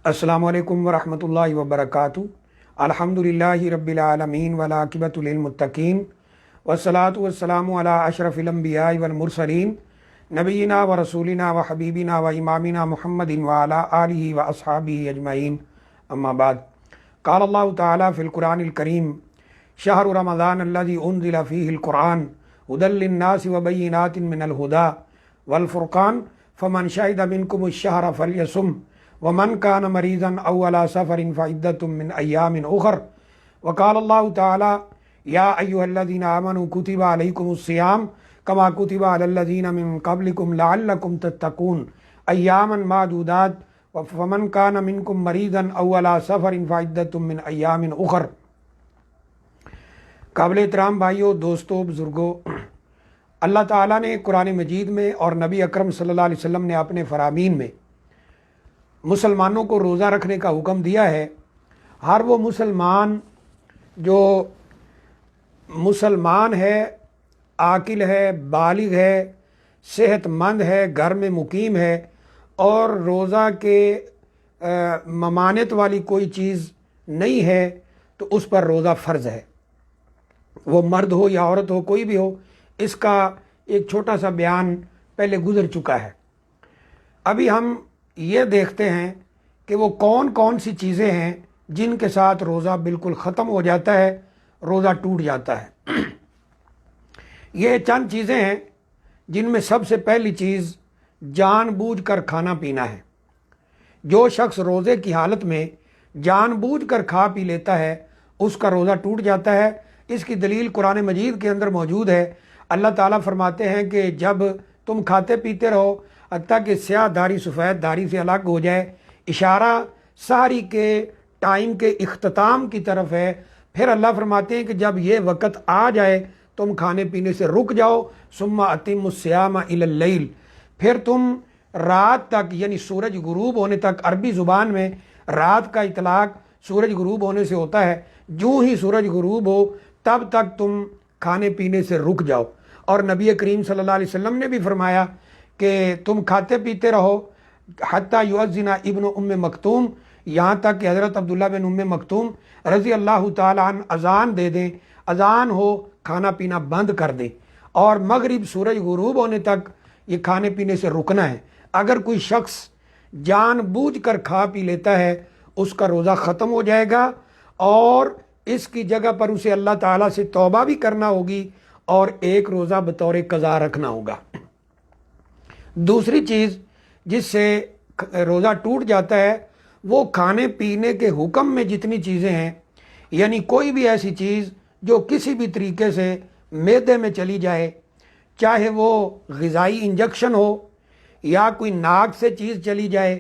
السلام علیکم ورحمۃ اللہ وبرکاتہ۔ الحمدللہ رب العالمین والعاقبۃ للمتقین والصلاۃ والسلام علی اشرف الانبیاء والمرسلین نبینا و رسولنا و حبیبنا و امامنا محمد وعلی آلہ و اصحابہ اجمعین، اما بعد۔ قال اللہ تعالی فی القرآن الکریم شہر رمضان الذی انزل فیہ القرآن ھدی للناس وبینات من الھدی والفرقان فمن شہد منکم الشہر فلیصم ومن كان مريضا او على سفر فعدة من ايام اخر وقال الله تعالى يا ايها الذين امنوا كتب عليكم الصيام كما كتب على الذين من قبلكم لعلكم تتقون اياما معدودات فمن كان منكم مريضا او على سفر فعدة من ايام اخر۔ قابل احترام بھائیوں، دوستوں، بزرگوں، اللہ تعالیٰ نے قرآن مجید میں اور نبی اکرم صلی اللہ علیہ وسلم نے اپنے فرامین میں مسلمانوں کو روزہ رکھنے کا حکم دیا ہے۔ ہر وہ مسلمان جو مسلمان ہے، عاقل ہے، بالغ ہے، صحت مند ہے، گھر میں مقیم ہے اور روزہ کے ممانعت والی کوئی چیز نہیں ہے تو اس پر روزہ فرض ہے، وہ مرد ہو یا عورت ہو، کوئی بھی ہو۔ اس کا ایک چھوٹا سا بیان پہلے گزر چکا ہے۔ ابھی ہم یہ دیکھتے ہیں کہ وہ کون کون سی چیزیں ہیں جن کے ساتھ روزہ بالکل ختم ہو جاتا ہے، روزہ ٹوٹ جاتا ہے۔ یہ چند چیزیں ہیں جن میں سب سے پہلی چیز جان بوجھ کر کھانا پینا ہے۔ جو شخص روزے کی حالت میں جان بوجھ کر کھا پی لیتا ہے اس کا روزہ ٹوٹ جاتا ہے۔ اس کی دلیل قرآن مجید کے اندر موجود ہے۔ اللہ تعالیٰ فرماتے ہیں کہ جب تم کھاتے پیتے رہو حتیٰ کہ سیاہ دھاری سفید دھاری سے الگ ہو جائے، اشارہ سحری کے ٹائم کے اختتام کی طرف ہے۔ پھر اللہ فرماتے ہیں کہ جب یہ وقت آ جائے تم کھانے پینے سے رک جاؤ، ثم اتموا الصیام الی اللیل، پھر تم رات تک، یعنی سورج غروب ہونے تک، عربی زبان میں رات کا اطلاق سورج غروب ہونے سے ہوتا ہے۔ جو ہی سورج غروب ہو تب تک تم کھانے پینے سے رک جاؤ۔ اور نبی کریم صلی اللہ علیہ وسلم نے بھی فرمایا کہ تم کھاتے پیتے رہو حتیٰ یؤذن ابن ام مکتوم، یہاں تک کہ حضرت عبداللہ بن ام مکتوم رضی اللہ تعالیٰ عنہ اذان دے دیں، اذان ہو کھانا پینا بند کر دیں، اور مغرب سورج غروب ہونے تک یہ کھانے پینے سے رکنا ہے۔ اگر کوئی شخص جان بوجھ کر کھا پی لیتا ہے اس کا روزہ ختم ہو جائے گا، اور اس کی جگہ پر اسے اللہ تعالیٰ سے توبہ بھی کرنا ہوگی اور ایک روزہ بطور قضا رکھنا ہوگا۔ دوسری چیز جس سے روزہ ٹوٹ جاتا ہے وہ کھانے پینے کے حکم میں جتنی چیزیں ہیں، یعنی کوئی بھی ایسی چیز جو کسی بھی طریقے سے معدے میں چلی جائے، چاہے وہ غذائی انجیکشن ہو یا کوئی ناک سے چیز چلی جائے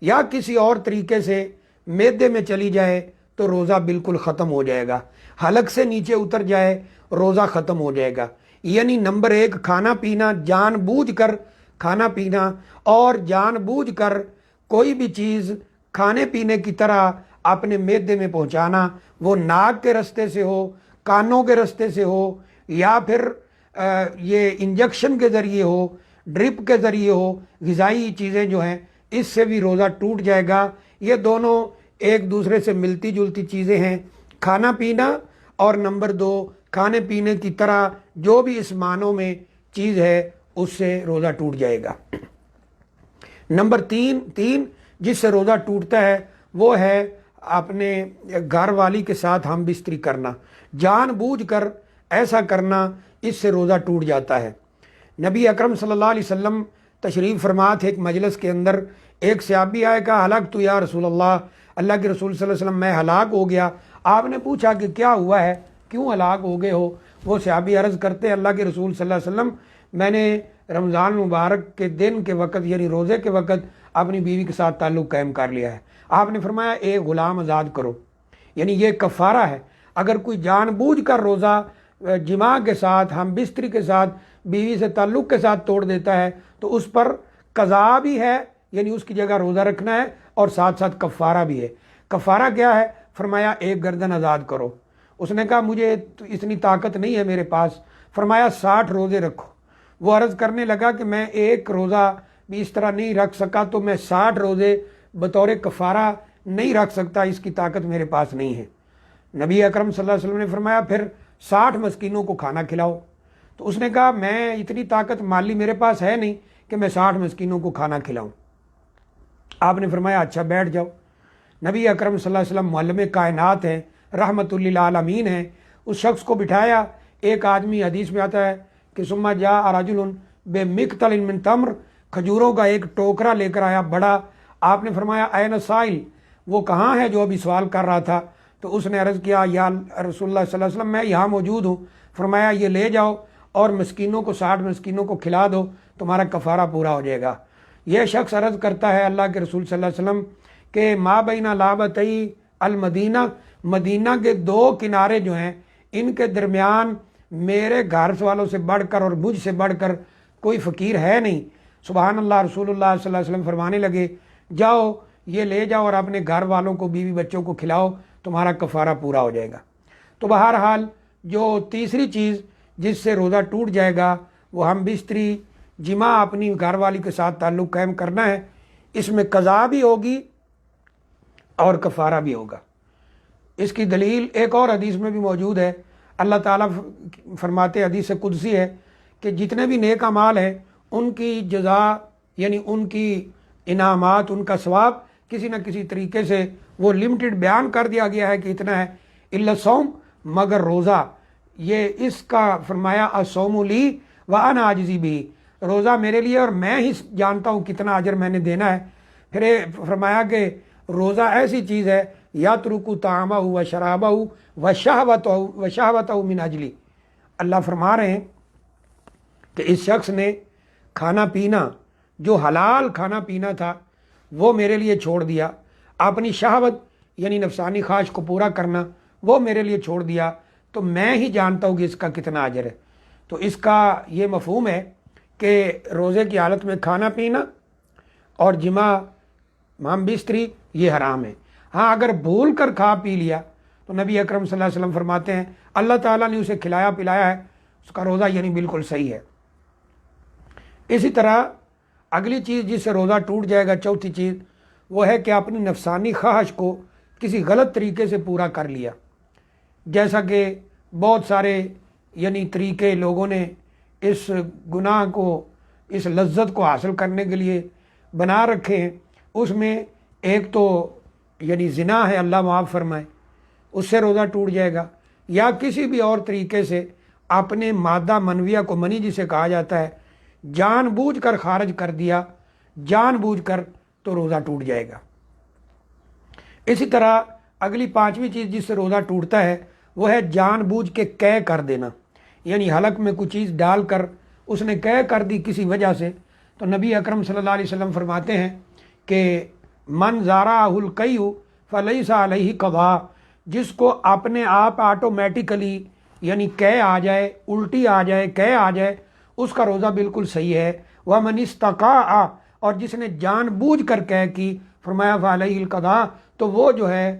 یا کسی اور طریقے سے معدے میں چلی جائے تو روزہ بالکل ختم ہو جائے گا۔ حلق سے نیچے اتر جائے روزہ ختم ہو جائے گا۔ یعنی نمبر ایک کھانا پینا، جان بوجھ کر کھانا پینا اور جان بوجھ کر کوئی بھی چیز کھانے پینے کی طرح اپنے معدے میں پہنچانا، وہ ناک کے راستے سے ہو، کانوں کے راستے سے ہو، یا پھر یہ انجیکشن کے ذریعے ہو، ڈرپ کے ذریعے ہو، غذائی چیزیں جو ہیں اس سے بھی روزہ ٹوٹ جائے گا۔ یہ دونوں ایک دوسرے سے ملتی جلتی چیزیں ہیں، کھانا پینا اور نمبر دو کھانے پینے کی طرح جو بھی اس معنوں میں چیز ہے اس سے روزہ ٹوٹ جائے گا۔ نمبر تین جس سے روزہ ٹوٹتا ہے وہ ہے اپنے گھر والی کے ساتھ ہم بستری کرنا، جان بوجھ کر ایسا کرنا، اس سے روزہ ٹوٹ جاتا ہے۔ نبی اکرم صلی اللہ علیہ وسلم تشریف فرما تھے ایک مجلس کے اندر، ایک صحابی آئے، کہا ہلاک تو یا رسول اللہ کے رسول صلی اللہ علیہ وسلم میں ہلاک ہو گیا۔ آپ نے پوچھا کہ کیا ہوا ہے، کیوں ہلاک ہو گئے ہو؟ وہ صحابی عرض کرتے اللہ کے رسول صلی اللہ علیہ وسلم میں نے رمضان مبارک کے دن کے وقت، یعنی روزے کے وقت اپنی بیوی کے ساتھ تعلق قائم کر لیا ہے۔ آپ نے فرمایا ایک غلام آزاد کرو، یعنی یہ کفارہ ہے۔ اگر کوئی جان بوجھ کر روزہ جماع کے ساتھ، ہم بستری کے ساتھ، بیوی سے تعلق کے ساتھ توڑ دیتا ہے تو اس پر قضا بھی ہے، یعنی اس کی جگہ روزہ رکھنا ہے، اور ساتھ ساتھ کفارہ بھی ہے۔ کفارہ کیا ہے؟ فرمایا ایک گردن آزاد کرو۔ اس نے کہا مجھے اتنی طاقت نہیں ہے میرے پاس۔ فرمایا 60 روزے رکھو۔ وہ عرض کرنے لگا کہ میں ایک روزہ بھی اس طرح نہیں رکھ سکا تو میں 60 روزے بطور کفارہ نہیں رکھ سکتا، اس کی طاقت میرے پاس نہیں ہے۔ نبی اکرم صلی اللہ علیہ وسلم نے فرمایا پھر 60 مسکینوں کو کھانا کھلاؤ۔ تو اس نے کہا میں اتنی طاقت مالی میرے پاس ہے نہیں کہ میں 60 مسکینوں کو کھانا کھلاؤں۔ آپ نے فرمایا اچھا بیٹھ جاؤ۔ نبی اکرم صلی اللہ علیہ وسلم معلم کائنات ہیں، رحمت للعالمین ہیں، اس شخص کو بٹھایا۔ ایک آدمی، حدیث میں آتا ہے کہ ثم جاء رجل بمقتل من تمر، کھجوروں کا ایک ٹوکرا لے کر آیا بڑا۔ آپ نے فرمایا این سائل، وہ کہاں ہے جو ابھی سوال کر رہا تھا؟ تو اس نے عرض کیا یا رسول اللہ صلی اللہ علیہ وسلم میں یہاں موجود ہوں۔ فرمایا یہ لے جاؤ اور مسکینوں کو 60 مسکینوں کو کھلا دو، تمہارا کفارہ پورا ہو جائے گا۔ یہ شخص عرض کرتا ہے اللہ کے رسول صلی اللہ علیہ وسلم کہ ما بین لابتئی المدینہ، مدینہ کے 2 کنارے جو ہیں ان کے درمیان میرے گھر والوں سے بڑھ کر اور مجھ سے بڑھ کر کوئی فقیر ہے نہیں۔ سبحان اللہ۔ رسول اللہ صلی اللہ علیہ وسلم فرمانے لگے جاؤ یہ لے جاؤ اور اپنے گھر والوں کو، بیوی بچوں کو کھلاؤ، تمہارا کفارہ پورا ہو جائے گا۔ تو بہرحال جو تیسری چیز جس سے روزہ ٹوٹ جائے گا وہ ہم بستری جمع اپنی گھر والی کے ساتھ تعلق قائم کرنا ہے۔ اس میں قضا بھی ہوگی اور کفارہ بھی ہوگا۔ اس کی دلیل ایک اور حدیث میں بھی موجود ہے۔ اللہ تعالیٰ فرماتے، حدیث قدسی ہے کہ جتنے بھی نیک اعمال ہیں ان کی جزا یعنی ان کی انعامات، ان کا ثواب کسی نہ کسی طریقے سے وہ لمیٹڈ بیان کر دیا گیا ہے کہ اتنا ہے، الا الصوم، مگر روزہ۔ یہ اس کا فرمایا الصوم لی وانا اجزی بھی، روزہ میرے لیے اور میں ہی جانتا ہوں کتنا اجر میں نے دینا ہے۔ پھر فرمایا کہ روزہ ایسی چیز ہے یترک طعامہ و شرابہ و شہوتہ من اجلی، اللہ فرما رہے ہیں کہ اس شخص نے کھانا پینا، جو حلال کھانا پینا تھا وہ میرے لیے چھوڑ دیا، اپنی شہوت یعنی نفسانی خواہش کو پورا کرنا وہ میرے لیے چھوڑ دیا، تو میں ہی جانتا ہوں کہ اس کا کتنا اجر ہے۔ تو اس کا یہ مفہوم ہے کہ روزے کی حالت میں کھانا پینا اور جمع ہم بستری یہ حرام ہے۔ ہاں اگر بھول کر کھا پی لیا تو نبی اکرم صلی اللہ علیہ وسلم فرماتے ہیں اللہ تعالیٰ نے اسے کھلایا پلایا ہے، اس کا روزہ یعنی بالکل صحیح ہے۔ اسی طرح اگلی چیز جس سے روزہ ٹوٹ جائے گا، چوتھی چیز، وہ ہے کہ اپنی نفسانی خواہش کو کسی غلط طریقے سے پورا کر لیا، جیسا کہ بہت سارے یعنی طریقے لوگوں نے اس گناہ کو، اس لذت کو حاصل کرنے کے لیے بنا رکھے ہیں۔ اس میں ایک تو یعنی زنا ہے، اللہ معاف فرمائے، اس سے روزہ ٹوٹ جائے گا، یا کسی بھی اور طریقے سے اپنے مادہ منویہ کو، منی جسے کہا جاتا ہے، جان بوجھ کر خارج کر دیا، جان بوجھ کر، تو روزہ ٹوٹ جائے گا۔ اسی طرح اگلی 5ویں چیز جس سے روزہ ٹوٹتا ہے وہ ہے جان بوجھ کے قے کر دینا، یعنی حلق میں کوئی چیز ڈال کر اس نے قے کر دی کسی وجہ سے، تو نبی اکرم صلی اللہ علیہ وسلم فرماتے ہیں کہ من زارعہ القیء فلیس علیہ قضاء، جس کو اپنے آپ آٹومیٹیکلی یعنی قے آ جائے، الٹی آ جائے، قے آ جائے، اس کا روزہ بالکل صحیح ہے۔ ومن استقاء، اور جس نے جان بوجھ کر قے کی، فرمایا فعلیہ القضاء، تو وہ جو ہے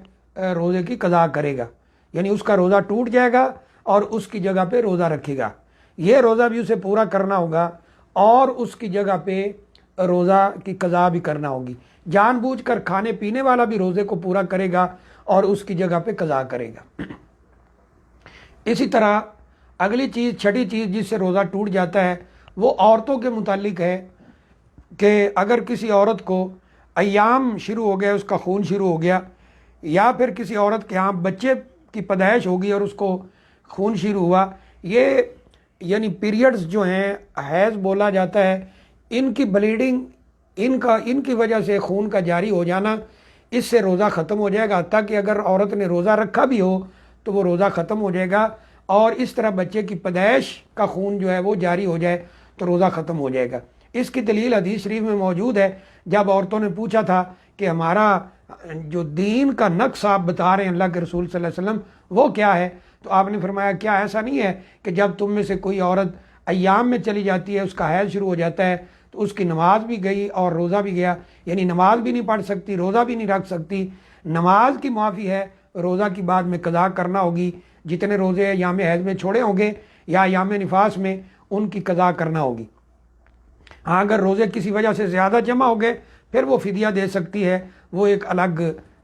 روزے کی قضا کرے گا، یعنی اس کا روزہ ٹوٹ جائے گا اور اس کی جگہ پہ روزہ رکھے گا۔ یہ روزہ بھی اسے پورا کرنا ہوگا اور اس کی جگہ پہ روزہ کی قضا بھی کرنا ہوگی۔ جان بوجھ کر کھانے پینے والا بھی روزے کو پورا کرے گا اور اس کی جگہ پہ قضا کرے گا۔ اسی طرح اگلی چیز، چھٹی چیز جس سے روزہ ٹوٹ جاتا ہے وہ عورتوں کے متعلق ہے کہ اگر کسی عورت کو ایام شروع ہو گیا، اس کا خون شروع ہو گیا، یا پھر کسی عورت کے ہاں بچے کی پیدائش ہوگی اور اس کو خون شروع ہوا، یہ یعنی پیریڈز جو ہیں، حیض بولا جاتا ہے، ان کی بلیڈنگ، ان کی وجہ سے خون کا جاری ہو جانا، اس سے روزہ ختم ہو جائے گا، تاکہ اگر عورت نے روزہ رکھا بھی ہو تو وہ روزہ ختم ہو جائے گا، اور اس طرح بچے کی پیدائش کا خون جو ہے وہ جاری ہو جائے تو روزہ ختم ہو جائے گا۔ اس کی دلیل حدیث شریف میں موجود ہے، جب عورتوں نے پوچھا تھا کہ ہمارا جو دین کا نقص آپ بتا رہے ہیں اللہ کے رسول صلی اللہ علیہ وسلم وہ کیا ہے، تو آپ نے فرمایا کیا ایسا نہیں ہے کہ جب تم میں سے کوئی عورت ایام میں چلی جاتی ہے، اس کا حیض شروع ہو جاتا ہے، تو اس کی نماز بھی گئی اور روزہ بھی گیا، یعنی نماز بھی نہیں پڑھ سکتی، روزہ بھی نہیں رکھ سکتی، نماز کی معافی ہے، روزہ کی بعد میں قضا کرنا ہوگی، جتنے روزے ایام حیض میں چھوڑے ہوں گے یا ایام نفاس میں ان کی قضا کرنا ہوگی۔ ہاں اگر روزے کسی وجہ سے زیادہ جمع ہو گئے پھر وہ فدیہ دے سکتی ہے، وہ ایک الگ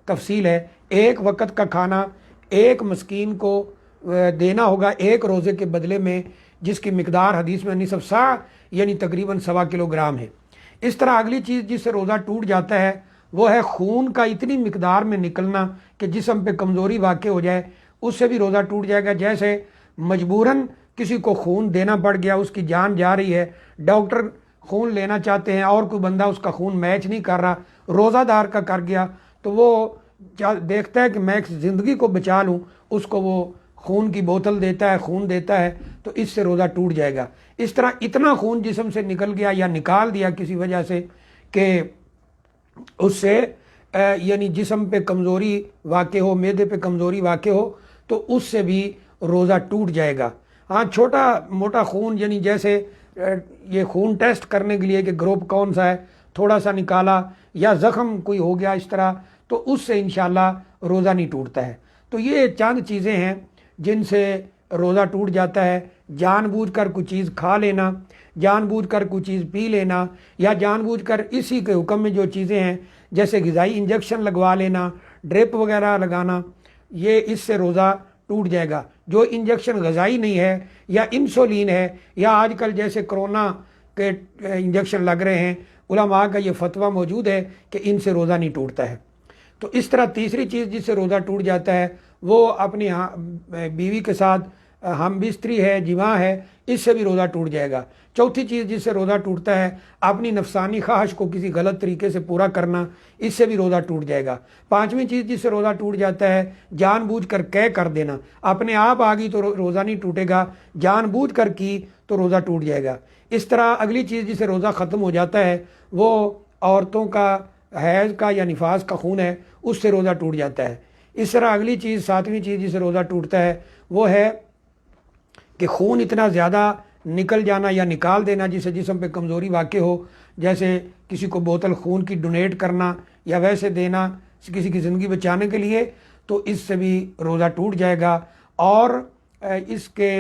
تفصیل ہے۔ ایک وقت کا کھانا ایک مسکین کو دینا ہوگا ایک روزے کے بدلے میں، جس کی مقدار حدیث میں نصف سا یعنی تقریباً 1.25 کلوگرام ہے۔ اس طرح اگلی چیز جس سے روزہ ٹوٹ جاتا ہے وہ ہے خون کا اتنی مقدار میں نکلنا کہ جسم پہ کمزوری واقع ہو جائے، اس سے بھی روزہ ٹوٹ جائے گا۔ جیسے مجبوراً کسی کو خون دینا پڑ گیا، اس کی جان جا رہی ہے، ڈاکٹر خون لینا چاہتے ہیں اور کوئی بندہ اس کا خون میچ نہیں کر رہا، روزہ دار کا کر گیا، تو وہ دیکھتا ہے کہ میں زندگی کو بچا لوں، اس کو وہ خون کی بوتل دیتا ہے، خون دیتا ہے، تو اس سے روزہ ٹوٹ جائے گا۔ اس طرح اتنا خون جسم سے نکل گیا یا نکال دیا کسی وجہ سے کہ اس سے یعنی جسم پہ کمزوری واقع ہو، معدے پہ کمزوری واقع ہو، تو اس سے بھی روزہ ٹوٹ جائے گا۔ ہاں چھوٹا موٹا خون یعنی جیسے یہ خون ٹیسٹ کرنے کے لیے کہ گروپ کون سا ہے، تھوڑا سا نکالا یا زخم کوئی ہو گیا اس طرح، تو اس سے انشاءاللہ روزہ نہیں ٹوٹتا ہے۔ تو یہ چند چیزیں ہیں جن سے روزہ ٹوٹ جاتا ہے۔ جان بوجھ کر کوئی چیز کھا لینا، جان بوجھ کر کوئی چیز پی لینا، یا جان بوجھ کر اسی کے حکم میں جو چیزیں ہیں جیسے غذائی انجیکشن لگوا لینا، ڈرپ وغیرہ لگانا، یہ اس سے روزہ ٹوٹ جائے گا۔ جو انجیکشن غذائی نہیں ہے یا انسولین ہے یا آج کل جیسے کرونا کے انجیکشن لگ رہے ہیں، علماء کا یہ فتویٰ موجود ہے کہ ان سے روزہ نہیں ٹوٹتا ہے۔ تو اس طرح تیسری چیز جس سے روزہ ٹوٹ جاتا ہے وہ اپنی بیوی کے ساتھ ہم بستری ہے، جماع ہے، اس سے بھی روزہ ٹوٹ جائے گا۔ چوتھی چیز جس سے روزہ ٹوٹتا ہے اپنی نفسانی خواہش کو کسی غلط طریقے سے پورا کرنا، اس سے بھی روزہ ٹوٹ جائے گا۔ پانچویں چیز جس سے روزہ ٹوٹ جاتا ہے جان بوجھ کر قے کر دینا، اپنے آپ آ گئی تو روزہ نہیں ٹوٹے گا، جان بوجھ کر کی تو روزہ ٹوٹ جائے گا۔ اس طرح اگلی چیز جس سے روزہ ختم ہو جاتا ہے وہ عورتوں کا حیض کا یا نفاس کا خون ہے، اس سے روزہ ٹوٹ جاتا ہے۔ اس طرح اگلی چیز ساتویں چیز جس سے روزہ ٹوٹتا ہے وہ ہے کہ خون اتنا زیادہ نکل جانا یا نکال دینا جس سے جسم پہ کمزوری واقع ہو، جیسے کسی کو بوتل خون کی ڈونیٹ کرنا یا ویسے دینا کسی کی زندگی بچانے کے لیے، تو اس سے بھی روزہ ٹوٹ جائے گا۔ اور اس کے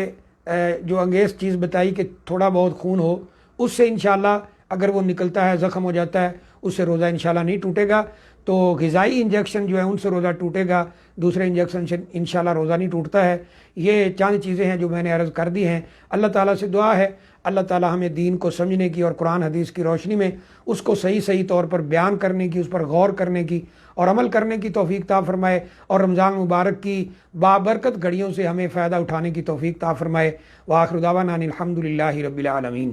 جو انگیز چیز بتائی کہ تھوڑا بہت خون ہو، اس سے انشاءاللہ اگر وہ نکلتا ہے، زخم ہو جاتا ہے، اس سے روزہ انشاءاللہ نہیں ٹوٹے گا۔ تو غذائی انجیکشن جو ہے ان سے روزہ ٹوٹے گا، دوسرے انجیکشن سے انشاءاللہ روزہ نہیں ٹوٹتا ہے۔ یہ چند چیزیں ہیں جو میں نے عرض کر دی ہیں۔ اللہ تعالیٰ سے دعا ہے اللہ تعالیٰ ہمیں دین کو سمجھنے کی اور قرآن حدیث کی روشنی میں اس کو صحیح طور پر بیان کرنے کی، اس پر غور کرنے کی اور عمل کرنے کی توفیق عطا فرمائے، اور رمضان مبارک کی بابرکت گھڑیوں سے ہمیں فائدہ اٹھانے کی توفیق عطا فرمائے۔ وآخر دعوانا ان الحمد للہ رب العالمین۔